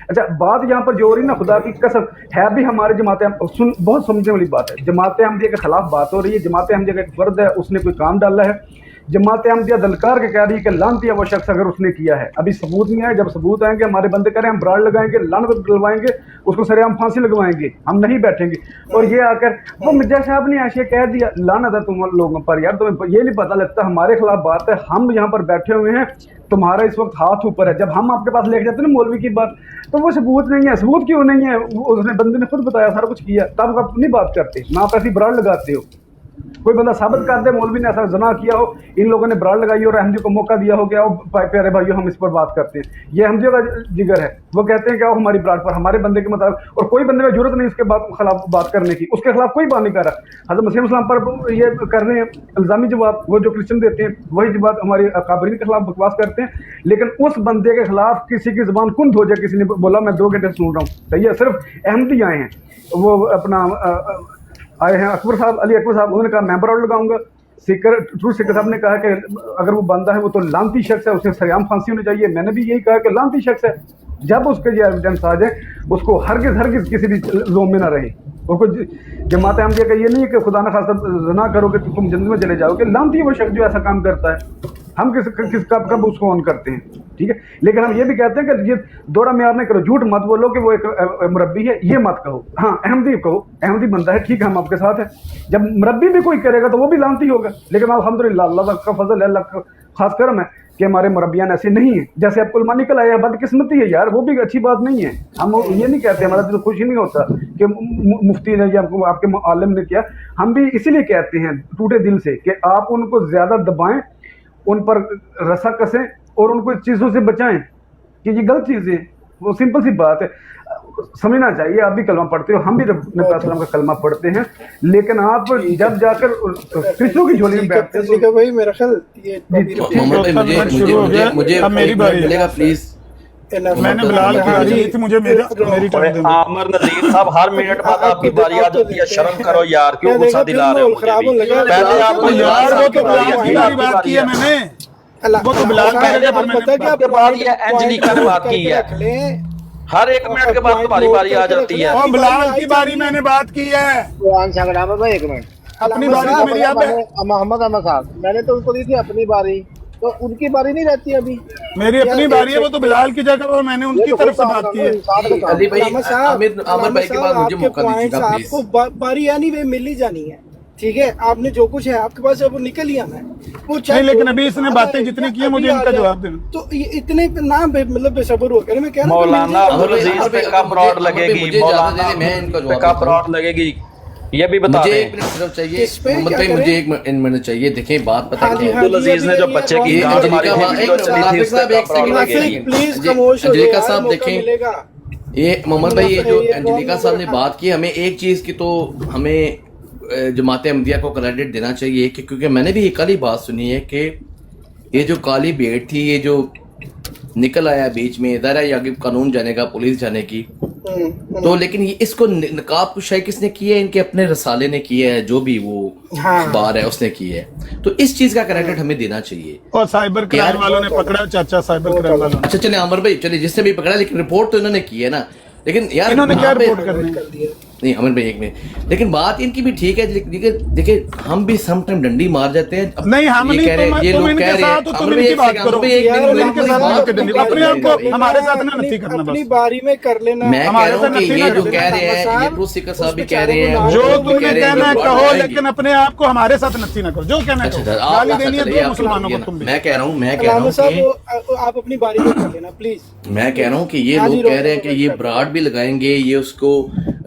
अच्छा, बात यहाँ पर जो हो रही ना, खुदा की कसम है भी हमारे जमाते बहुत समझने वाली बात है। जमाते अहमदिया के खिलाफ बात हो रही है। जमाते अहमदिया का एक फर्द है, उसने कोई काम डाला है जमात अहमदिया दलकार के कह रही है कि लानती है वो शख्स अगर उसने किया है। अभी सबूत नहीं आए, जब सबूत आएंगे हमारे बंदे कह रहे हैं हम ब्राड लगाएंगे, लानत दिलवाएंगे, उसको सरेआम फांसी लगवाएंगे, हम नहीं बैठेंगे। और ये आकर वो मिर्जा साहब ने ऐसे कह दिया, लानत है तुम लोगों पर यार, तुम्हें ये नहीं पता लगता हमारे खिलाफ बात है, हम यहाँ पर बैठे हुए हैं, तुम्हारा इस वक्त हाथ ऊपर है। जब हम आपके पास लेके जाते हैं ना मौलवी की बात, तो वो सबूत नहीं है। सबूत क्यों नहीं है? उसने बंदे ने खुद बताया, सारा कुछ किया, तब आप नहीं बात करते ना, आप ऐसी ब्रांड लगाते हो। कोई बंदा साबित कर दे मौलवी ने ऐसा जना किया हो, इन लोगों ने ब्रांड लगाई और अहमदियों को मौका दिया हो, क्या प्यारे भाइयों हम इस पर बात करते हैं, ये अहमदियों का जिगर है। वो कहते हैं क्या हमारी ब्रांड पर हमारे बंदे के मुताबिक, और कोई बंदे में जरूरत नहीं इसके खिलाफ बात करने की, उसके खिलाफ कोई बात नहीं कर रहा। हज़रत मसीह इस्लाम पर ये कर रहे हैं इल्ज़ामी जवाब, वो जो क्रिश्चियन देते हैं वही जवाब हमारे काबरीन के खिलाफ बकवास करते हैं। लेकिन उस बंदे के खिलाफ किसी की जुबान कुंद हो जाए, किसी ने बोला मैं 2 घंटे सुन रहा हूँ, सही है, सिर्फ अहमदी आए हैं, वो अपना आए हैं अकबर साहब, अली अकबर साहब, उन्होंने कहा मैं ब्रांड लगाऊंगा। सीकर ट्रू सीकर साहब ने कहा कि अगर वो बंदा है वो तो लानती शख्स है, उसे सरेआम फांसी होनी चाहिए। मैंने भी यही कहा कि लानती शख्स है, जब उसके ये एविडेंस आ जाए उसको हरगिज किसी भी जोम में ना रहे। और कोई जमात अहमदिया का ये नहीं है कि खुदा न खास्ता ज़ना करोगे तो तुम जन्नत में चले जाओगे, लानती है वो शख्स जो ऐसा काम करता है। हम किस कब उसको ऑन करते हैं, ठीक है। लेकिन हम ये भी कहते हैं कि ये दोहरा म्यार नहीं करो, झूठ मत बोलो कि वो एक मुरब्बी है, ये मत कहो। हाँ अहमदी कहो, अहमदी बंदा है, ठीक है, हम आपके साथ हैं। जब मुरब्बी भी कोई करेगा तो वो भी लानती होगा। लेकिन अल्हम्दुलिल्लाह अल्लाह का फजल है, अल्लाह का खास करम है कि हमारे मुरब्बियान ऐसे नहीं है। जैसे आपको उलमा निकल आया, बदकिस्मती है यार, वो भी अच्छी बात नहीं है। हम ये नहीं कहते, हमारा दिल खुश ही नहीं होता कि मुफ्ती ने या आपके आलिम ने किया। हम भी इसीलिए कहते हैं टूटे दिल से कि आप उनको ज़्यादा दबाएं, उन पर रसा कसें और उनको चीज़ों से बचाएं कि ये गलत चीज़ें, वो सिंपल सी बात है, समझना चाहिए। आप भी कलमा पढ़ते हो, हम भी नबी सल्लल्लाहु का कलमा पढ़ते हैं, लेकिन आप जब जाकर कृष्णों की झोली में बैठते हैं तो भाई मेरा ख्याल ये मुझे मेरी बारी मिलेगा प्लीज। मैंने बिलाल की बारी ली थी, मुझे मेरी टर्न दे। आमर नज़ीर साहब हर मिनट बाद आपकी बारी आ जाती है, शर्म करो यार, क्यों गुस्सा दिला रहे हो मुझे भी? पहले आपको यार वो तो बिलाल की बात की है मैंने, वो तो बिलाल की पहले पर मैंने आपके बाद ये एंजेलिका ने बात की है, हर 1 मिनट के बाद तुम्हारी बारी आ जाती है। और बिलाल की बारी मैंने बात की है, भाई 1 मिनट, अपनी बारी तो मेरी याद है। मोहम्मद अहमद साहब, मैंने तो उनको दी थी अपनी बारी, तो उनकी बारी नहीं रहती अभी। मेरी अपनी बारी है, वो तो बिलाल की जगह और मैंने उनकी तरफ से बात की है। अली भाई, आमिर भाई के बाद मुझे मौका दीजिएगा प्लीज। आपको बारी यानी वे मिल ही जानी है, ठीक है। आपने जो कुछ है आपके पास, वो निकल ही आना है वो नहीं, लेकिन अभी इसने बातें जितनी की है मुझे इनका जवाब देना। तो ये इतने ना मतलब बेसब्र हो गए, मैं कह रहा हूं मौलाना अब्दुल अजीज पे कब रॉड लगेगी, मौलाना पे कब रॉड लगेगी, ये भी बता मुझे दें। 1 मिनट सिर्फ चाहिए मोहम्मद भाई, मुझे 1 मिनट चाहिए। देखें बात पता है क्या है, अब्दुल अजीज ने जो बच्चे की गांड मारी थी, वीडियो चली थी, उस पे कब रॉड लगेगी? प्लीज खामोश हो जाइए, अंजलिका साहब मौका देखें, मिलेगा। ये मोहम्मद भाई, ये जो अंजलिका साहब ने बात की, हमें एक चीज की तो हमें जमात अहमदिया को क्रेडिट देना चाहिए कि क्योंकि मैंने भी एक ही बात सुनी है कि ये जो काली भेड़ थी, ये जो निकल आया बीच में, इधर है आगे कानून जाने का, पुलिस जाने की, तो लेकिन ये इसको नकाब कुशाई किसने की है? इनके अपने रसाले ने किया है, जो भी वो बार है उसने की है। तो इस चीज का क्रेडिट हमें देना चाहिए। और साइबर क्राइम वालों ने पकड़ा, चाचा साइबर क्राइम वालों ने। अच्छा चले अमर भाई, चलिए जिसने भी पकड़ा, लेकिन रिपोर्ट तो इन्होंने की है ना। लेकिन यार इन्होंने क्या रिपोर्ट करनी है? नहीं अमर भाई 1 मिनट, लेकिन बात इनकी भी ठीक है। देखिए हम भी सम टाइम डंडी मार जाते हैं। नहीं हम नहीं, तुम इनके साथ हो, तुम इनकी बात करो, इनके साथ मत डंडी, अपने आप को हमारे साथ ना नहीं करना, अपनी बस बारी में कर लेना। मैं कह रहा हूं कि ये जो कह रहे हैं, ये ट्रूथ सीकर साहब भी कह रहे हैं, जो तुम्हें कहना है कहो, लेकिन अपने आप को हमारे साथ नत्थी ना करो, जो कहना है गाली देनी है दो मुसलमानों को। तुम भी मैं कह रहा हूं कि आप अपनी बारी में कर लेना प्लीज। मैं कह रहा हूं कि ये लोग कह रहे हैं कि ये ब्राड भी लगाएंगे, ये उसको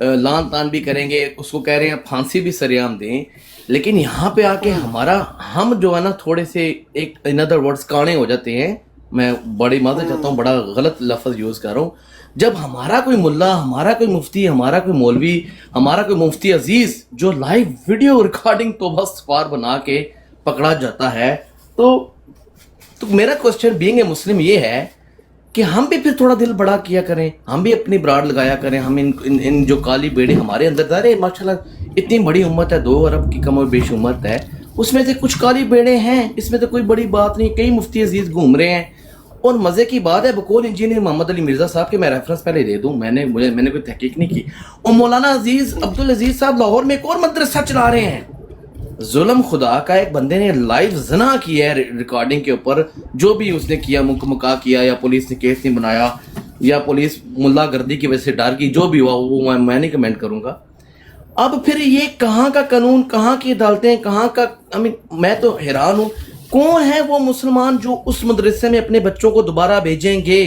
लान तान भी करेंगे, उसको कह रहे हैं फांसी भी सरेआम दें। लेकिन यहाँ पे आके हम जो है ना थोड़े से एक इन अदर वर्ड्स काणे हो जाते हैं। मैं बड़ी माजरत चाहता हूँ, बड़ा गलत लफ्ज यूज कर रहा हूँ। जब हमारा कोई मुल्ला, हमारा कोई मुफ्ती, हमारा कोई मौलवी, हमारा कोई मुफ्ती अजीज जो लाइव वीडियो रिकॉर्डिंग तो बस फार बना के पकड़ा जाता है, तो मेरा क्वेश्चन बीइंग ए मुस्लिम ये है कि हम भी फिर थोड़ा दिल बड़ा किया करें, हम भी अपनी ब्राड लगाया करें। हम इन जो काली बेड़े हमारे अंदर, अरे माशाल्लाह इतनी बड़ी उम्मत है, 2 अरब की कम और बेश उम्मत है, उसमें से कुछ काली बेड़े हैं, इसमें तो कोई बड़ी बात नहीं। कई मुफ्ती अजीज घूम रहे हैं। और मजे की बात है, बकौल इंजीनियर मोहम्मद अली मिर्जा साहब के मैं रेफरेंस पहले दे दूं, मैंने कोई तहकीक नहीं की, और मौलाना अजीज अब्दुल अजीज साहब लाहौर में एक और मदरसा चला रहे हैं। ظلم خدا کا، ایک بندے نے لائیو زنا کیا ہے ریکارڈنگ کے اوپر، جو بھی اس نے کیا مکہ کیا، یا پولیس نے کیس نہیں بنایا، یا پولیس ملا گردی کی وجہ سے ڈر کی، جو بھی ہوا وہ میں نہیں کمنٹ کروں گا۔ اب پھر یہ کہاں کا قانون، کہاں کی عدالتیں، کہاں کا میں تو حیران ہوں، کون ہے وہ مسلمان جو اس مدرسے میں اپنے بچوں کو دوبارہ بھیجیں گے؟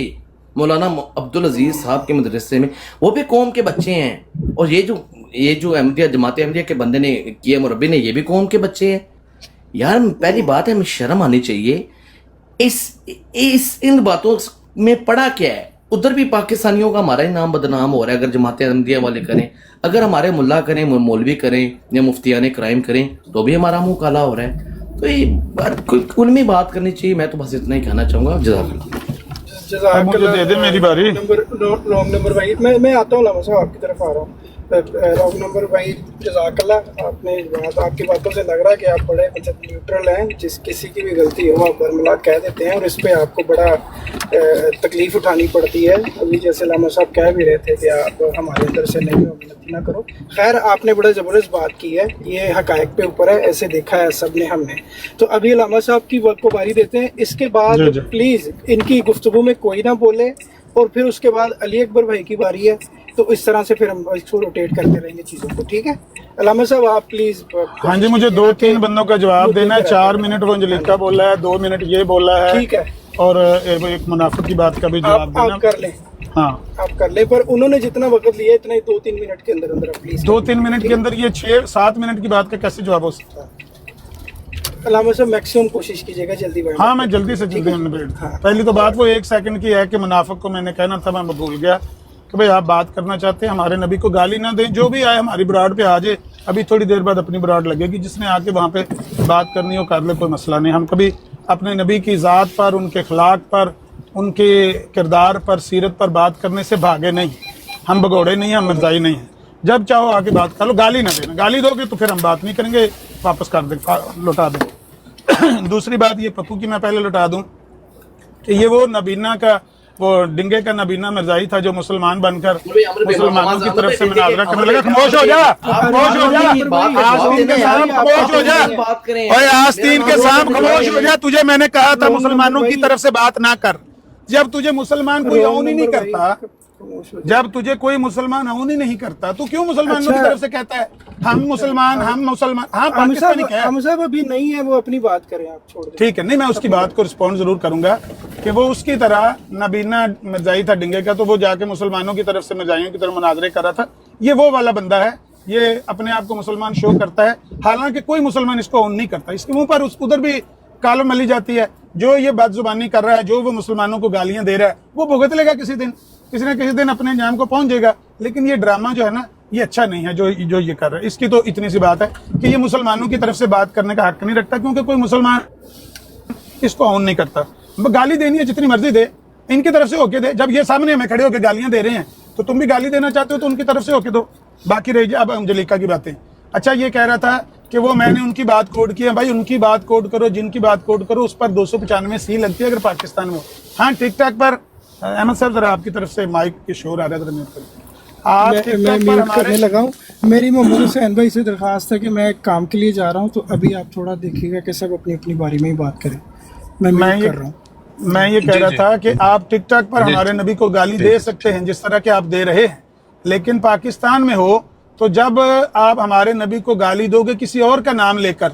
مولانا عبدالعزیز صاحب کے مدرسے میں، وہ بھی قوم کے بچے ہیں، اور یہ جو احمدیہ جماعت احمدیہ کے بندے نے کیا، مربی نے، یہ بھی قوم کے بچے ہیں۔ یار پہلی بات ہے، ہمیں شرم آنی چاہیے۔ ان باتوں میں پڑا کیا ہے؟ ادھر بھی پاکستانیوں کا ہمارا ہی نام بدنام ہو رہا ہے اگر جماعت احمدیہ والے کریں، اگر ہمارے ملا کریں، مولوی کریں، یا مفتیان کرائم کریں، تو بھی ہمارا منہ کالا ہو رہا ہے۔ تو یہ بات علمی بات کرنی چاہیے۔ میں تو بس اتنا ہی کہنا چاہوں گا۔ جزاک اللہ۔ اب مجھے دے دے میری باری۔ رونگ نمبر بھائی، میں آتا ہوں علامہ صاحب آپ کی طرف آ رہا ہوں۔ رونگ نمبر بھائی جزاک اللہ، آپ کی باتوں سے لگ رہا ہے کہ آپ بڑے نیوٹرل ہیں، جس کسی کی بھی غلطی ہو آپ برملا کہہ دیتے ہیں، اور اس پہ آپ کو بڑا تکلیف اٹھانی پڑتی ہے۔ ابھی جیسے علامہ صاحب کہہ بھی رہے تھے کہ آپ ہمارے اندر سے نہیں ہو، غلطی نہ کرو۔ خیر آپ نے بڑا زبردست بات کی ہے، یہ حقائق پہ اوپر ہے، ایسے دیکھا ہے سب نے، ہم نے تو ابھی علامہ صاحب کی وقت کو باری دیتے ہیں۔ اس کے بعد پلیز ان کی گفتگو میں کوئی نہ بولے، اور پھر اس کے بعد علی اکبر بھائی کی باری ہے، تو اس طرح سے پھر ہم اس کو روٹیٹ کرتے رہیں گے چیزوں کو، ٹھیک ہے؟ علامہ صاحب آپ پلیز۔ ہاں جی، مجھے 2-3 بندوں کا جواب دینا ہے۔ 4 منٹ وہ انجلیکا بولا ہے، 2 منٹ یہ بولا ہے، ٹھیک ہے، اور ایک منافق کی بات کا بھی جواب دینا۔ آپ کر لیں، ہاں آپ کر لیں، پر انہوں نے جتنا وقت لیا اتنا ہی 2-3 منٹ کے اندر اندر پلیز۔ 2-3 منٹ کے اندر یہ 6-7 منٹ کی بات کا کیسے جواب ہو سکتا ہے؟ علامہ صاحب میکسیمم کوشش کیجیے گا جلدی بڑھیں۔ ہاں میں جلدی سے جلدی نبیڑ۔ پہلی تو بات وہ 1 سیکنڈ کی ہے کہ منافق کو میں نے کہنا تھا، میں بھول گیا کہ بھئی آپ بات کرنا چاہتے ہیں، ہمارے نبی کو گالی نہ دیں، جو بھی آئے ہماری براڈ پہ آ جائے، ابھی تھوڑی دیر بعد اپنی براڈ لگے گی، جس نے آ کے وہاں پہ بات کرنی ہو کر لے، کوئی مسئلہ نہیں۔ ہم کبھی اپنے نبی کی ذات پر، ان کے اخلاق پر، ان کے کردار پر، سیرت پر بات کرنے سے بھاگے نہیں، ہم بگوڑے نہیں ہیں، ہم مرزائی نہیں ہیں۔ جب چاہو آ کے بات کر لو، گالی نہ دینا، گالی دو گے تو پھر ہم بات نہیں کریں گے، واپس کر دیں، لوٹا دیں۔ دوسری بات یہ پپو کی میں پہلے لوٹا دوں کہ یہ وہ نبینا کا، وہ ڈنگے کا نبینا مرزائی تھا جو مسلمان بن کر مسلمانوں کی طرف سے مناظرہ کرنے لگا۔ خاموش ہو جا، خاموش ہو جا، آستین کے سامنے خاموش ہو جا، اوے آستین کے سامنے خاموش ہو جا۔ تجھے میں نے کہا تھا مسلمانوں کی طرف سے بات نہ کر۔ جب تجھے مسلمان کوئی اون ہی نہیں کرتا، جب تجھے کوئی مسلمان اون ہی نہیں کرتا، تو کیوں مسلمانوں کی طرف سے کہتا ہے ہم مسلمان، ہم مسلمان؟ ہاں پاکستانی کہہ، ہم صاحب ابھی نہیں ہے، وہ اپنی بات کریں، آپ چھوڑ دیں۔ ٹھیک ہے، نہیں میں اس کی بات کو رسپونڈ ضرور کروں گا کہ وہ اس کی طرح نبینا مرزائی تھا ڈنگے کا، تو وہ جا کے مسلمانوں کی طرف سے مرزائیوں کی طرف مناظرے کر رہا تھا۔ یہ وہ والا بندہ ہے، یہ اپنے آپ کو مسلمان شو کرتا ہے، حالانکہ کوئی مسلمان اس کو اون نہیں کرتا۔ اس کے منہ پر ادھر بھی کالم ملی جاتی ہے۔ جو یہ بد زبانی کر رہا ہے، جو وہ مسلمانوں کو گالیاں دے رہا ہے، وہ بھگت لے گا کسی دن، کسی نہ کسی دن اپنے انجام کو پہنچ جائے گا۔ لیکن یہ ڈرامہ جو ہے نا، یہ اچھا نہیں ہے جو یہ کر رہا ہے۔ اس کی تو اتنی سی بات ہے کہ یہ مسلمانوں کی طرف سے بات کرنے کا حق نہیں رکھتا، کیونکہ کوئی مسلمان اس کو اون نہیں کرتا۔ گالی دینی ہے جتنی مرضی دے، ان کی طرف سے ہو کے دے۔ جب یہ سامنے ہمیں کھڑے ہو کے گالیاں دے رہے ہیں تو تم بھی گالی دینا چاہتے ہو تو ان کی طرف سے ہو کے دو۔ باقی رہ گیا اب انجلیکا کی باتیں۔ اچھا یہ کہہ رہا تھا کہ وہ میں نے ان کی بات کوڈ کی ہے۔ بھائی ان کی بات کوڈ کرو، جن کی بات کوڈ کرو، اس پر 295 سی لگتی ہے اگر پاکستان میں ہو۔ ہاں ٹک ٹاک پر احمد صاحب ذرا آپ کی طرف سے مائک کی شور آ رہا ہے، ذرا میوٹ کریں۔ آپ ٹک میں ٹاک پر میوٹ کرنے ہمارے لگا ہوں۔ میری محمد حسین بھائی سے درخواست ہے کہ میں ایک کام کے لیے جا رہا ہوں، تو ابھی آپ تھوڑا دیکھیے گا کہ سب اپنی اپنی باری میں ہی بات کریں۔ میں میوٹ کر رہا ہوں۔ میں یہ کہہ رہا تھا کہ آپ ٹک ٹاک پر ہمارے نبی کو گالی دے سکتے ہیں جس طرح کہ آپ دے رہے ہیں، لیکن پاکستان میں ہو تو جب آپ ہمارے نبی کو گالی دو گے کسی اور کا نام لے کر،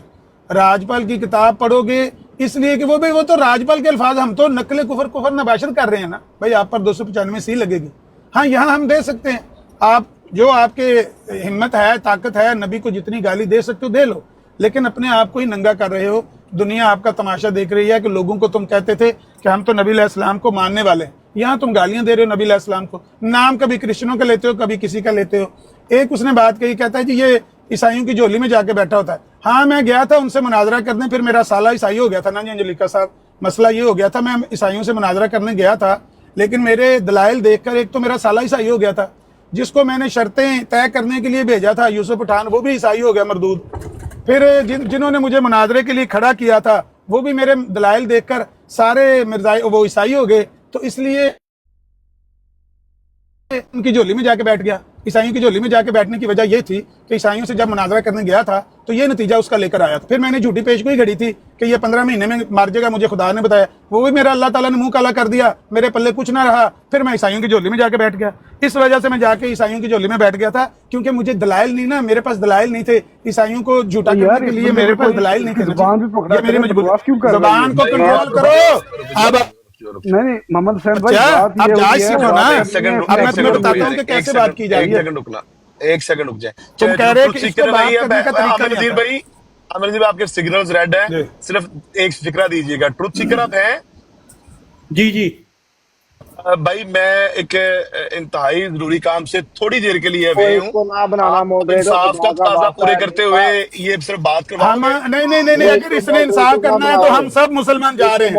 راجپال کی کتاب پڑھو گے، اس لیے کہ وہ تو راجپال کے الفاظ، ہم تو نقل کفر نباشر کر رہے ہیں نا بھائی، آپ پر 295 سی لگے گی۔ ہاں یہاں ہم دے سکتے ہیں، آپ جو آپ کے ہمت ہے، طاقت ہے، نبی کو جتنی گالی دے سکتے ہو دے لو، لیکن اپنے آپ کو ہی ننگا کر رہے ہو۔ دنیا آپ کا تماشا دیکھ رہی ہے کہ لوگوں کو تم کہتے تھے کہ ہم تو نبی علیہ السلام کو ماننے والے ہیں، یہاں تم گالیاں دے رہے ہو نبی علیہ السلام کو۔ نام کبھی کرسچنوں کا لیتے ہو، کبھی کسی کا لیتے ہو۔ ایک اس نے بات کہی، کہتا ہے جی یہ عیسائیوں کی جھولی میں جا کے بیٹھا ہوتا ہے۔ ہاں میں گیا تھا ان سے مناظرہ کرنے، پھر میرا سالہ عیسائی ہو گیا تھا نا جی انجلیکا صاحب، مسئلہ یہ ہو گیا تھا، میں عیسائیوں سے مناظرہ کرنے گیا تھا، لیکن میرے دلائل دیکھ کر ایک تو میرا سالہ عیسائی ہو گیا تھا، جس کو میں نے شرطیں طے کرنے کے لیے بھیجا تھا یوسف پٹھان، وہ بھی عیسائی ہو گیا مردود۔ پھر جنہوں نے مجھے مناظرے کے لیے کھڑا کیا تھا وہ بھی میرے دلائل دیکھ کر سارے مرزائی وہ عیسائی ہو گئے۔ تو اس لیے उनकी झोली में जाके बैठ गया। ईसाइयों की झोली में जाके बैठने की वजह ये थी कि ईसाइयों से जब मुनाजरा करने गया था तो ये नतीजा उसका लेकर आया था। फिर मैंने झूठी पेशगोई घड़ी थी कि ये 15 महीने में मार जाएगा, मुझे खुदा ने बताया, वो भी मेरा अल्लाह ताला ने मुंह काला कर दिया, मेरे पल्ले कुछ ना रहा। फिर मैं ईसाइयों की झोली में जाके बैठ गया। इस वजह से मैं जाके ईसाइयों की झोली में बैठ गया था, क्योंकि मुझे दलाइल नहीं ना, मेरे पास दलाइल नहीं थे ईसाइयों को झूठा करने के लिए, मेरे पास दलाइल नहीं थे। ये मेरी मजबूरी, जुबान को कंट्रोल करो। अब नहीं मोहम्मद हुसैन भाई, आप जायज सीखो ना। अब मैं तुम्हें बताता हूँ कि कैसे बात की जाएगी। एक सेकंड रुक जाए। तुम कह रहे हो कि इसको बात करने का तरीका आमिर नज़ीर भाई, आमिर नज़ीर भाई, आपके सिग्नल्स रेड हैं, सिर्फ एक फिक्रा दीजिएगा। ट्रुथ सीकर आप हैं? जी जी भाई मैं एक इंतहाई जरूरी काम से थोड़ी देर के लिए अवे हूँ। इसको ना बनाना मॉडरेटर, इंसाफ का तकाजा पूरे करते हुए ये सिर्फ बात करवा। हम नहीं, अगर इसने इंसाफ करना है तो हम सब मुसलमान जा रहे हैं।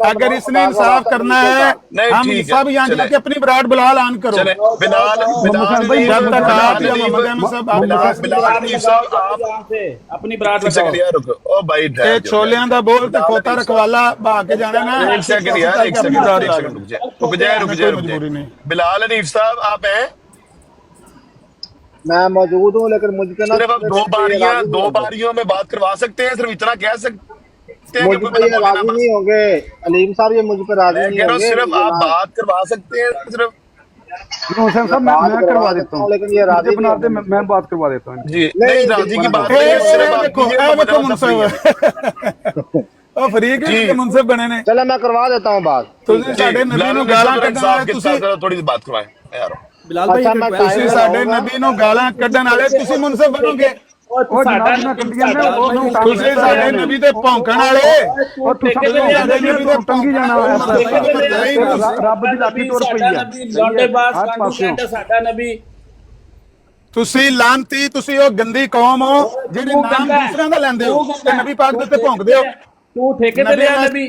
अगर इसने इंसाफ करना है हम सब यहाँ जाके अपनी बरात बिलाल ऑन करो। बिलाल जब तक आप या मोहम्मद अहमद साहब अपनी बरात रुको। ओ भाई छोलियां दा बोल ते खोता रखवाला बहा के जाना ना। एक सेकंड यार, एक सेकंड रुक जाए। बिलाल हनीफ साहब आप हैं? मैं मौजूद हूँ, लेकिन मुझे ना सिर्फ आप दो बारियों में बात करवा सकते हैं, सिर्फ इतना कह सकते हैं। मुझ पर ये राजी नहीं होंगे अलीम साहब, ये मुझ पर राजी नहीं होंगे। सिर्फ आप बात करवा सकते हैं, सिर्फ हुसैन साहब मैं करवा देता हूँ, लेकिन ये राजी बना दे, मैं बात करवा देता हूँ जी। नहीं राजी की बात नहीं। फरीक मुनसिफ बने ने। चलो मैं करवा देता हूँ बात। साडे नबी नु गालां कड्डण वाले तुसी, थोड़ी सी बात करवाएं यार। बिलाल भाई तुसी साडे नबी नु गालां कड्डण वाले तुसी मुनसिफ बनोगे। तुसी साडे नबी ते भौंकण वाले और साडे नबी ते टंगी जाना रब दी लाठी तुर पई है। साडा नबी तुसी लानती, तुसी ओ गंदी कौम हो जेड़े नाम दूसरिਆਂ ਦਾ ਲੈਂਦੇ ਹੋ ਤੇ ਨਬੀ ਪਾਕ ਦੇ ਉੱਤੇ ਭੌਂਕਦੇ ਹੋ। तू ठेके ते लिया नबी।